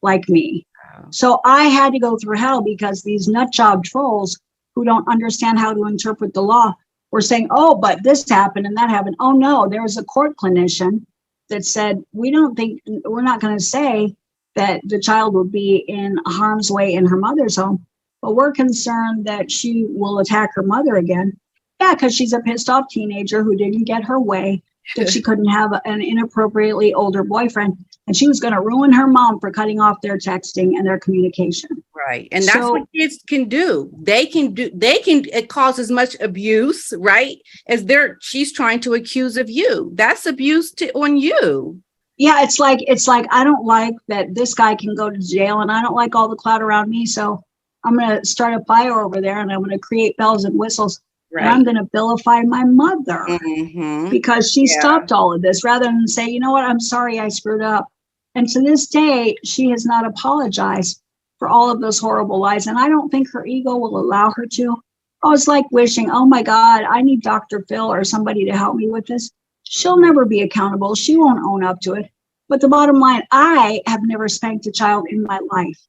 like me. Wow. So I had to go through hell because these nut job trolls who don't understand how to interpret the law were saying, oh, but this happened and that happened. Oh, no, there was a court clinician that said, we're not going to say that the child will be in harm's way in her mother's home, but we're concerned that she will attack her mother again. Yeah, because she's a pissed off teenager who didn't get her way, that she couldn't have an inappropriately older boyfriend, and she was going to ruin her mom for cutting off their texting and their communication. Right. And that's what kids can do. They can it cause as much abuse, right, as she's trying to accuse of you. That's abuse on you. Yeah, it's like I don't like that this guy can go to jail, and I don't like all the clout around me, so I'm going to start a fire over there, and I'm going to create bells and whistles. Right. And I'm going to vilify my mother because she stopped all of this, rather than say, you know what, I'm sorry I screwed up. And to this day, she has not apologized for all of those horrible lies. And I don't think her ego will allow her to. I was like wishing, oh my God, I need Dr. Phil or somebody to help me with this. She'll never be accountable. She won't own up to it. But the bottom line, I have never spanked a child in my life.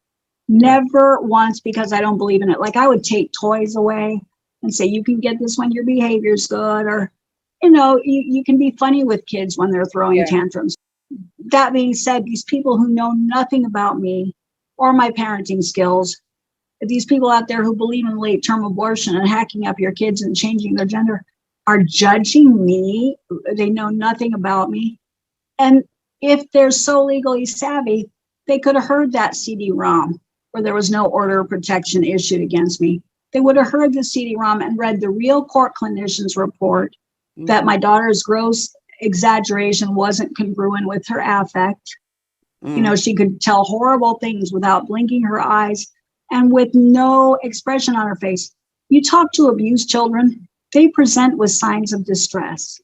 Never once, because I don't believe in it. Like I would take toys away and say, you can get this when your behavior's good, or, you can be funny with kids when they're throwing tantrums. That being said, these people who know nothing about me or my parenting skills, these people out there who believe in late-term abortion and hacking up your kids and changing their gender are judging me. They know nothing about me. And if they're so legally savvy, they could have heard that CD-ROM where there was no order of protection issued against me. They would have heard the CD-ROM and read the real court clinician's report that my daughter's gross exaggeration wasn't congruent with her affect. She could tell horrible things without blinking her eyes and with no expression on her face. You talk to abused children, they present with signs of distress.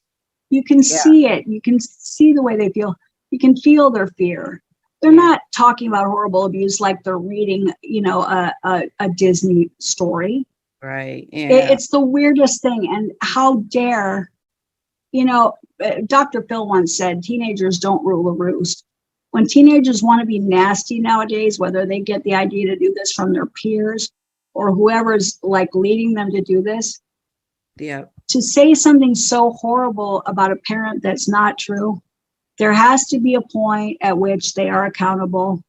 You can see it. You can see the way they feel. You can feel their fear. They're not talking about horrible abuse like they're reading, a Disney story. Right. Yeah. It's the weirdest thing. And how dare, Dr. Phil once said, teenagers don't rule the roost. When teenagers want to be nasty nowadays, whether they get the idea to do this from their peers or whoever's like leading them to do this, to say something so horrible about a parent that's not true, there has to be a point at which they are accountable.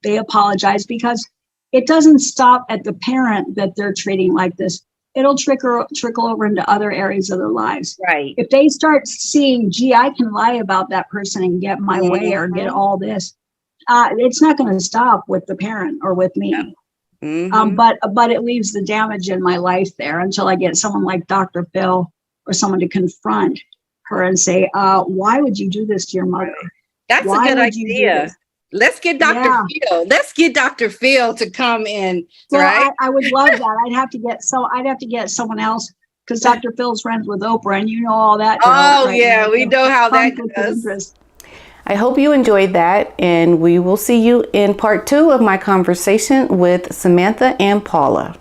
They apologize, because it doesn't stop at the parent that they're treating like this. It'll trickle over into other areas of their lives. Right. If they start seeing, gee, I can lie about that person and get my way or get all this, it's not going to stop with the parent or with me. But it leaves the damage in my life there until I get someone like Dr. Phil or someone to confront her and say, why would you do this to your mother? That's a Why good would you do idea. this? Let's get Dr. Yeah. Phil. Let's get Dr. Phil to come in, Well, right? I would love that. I'd have to get someone else because Dr. Phil's friends with Oprah, and you know all that. Oh, yeah, we know how that conflict of goes. interest. I hope you enjoyed that, and we will see you in part 2 of my conversation with Samantha and Paula.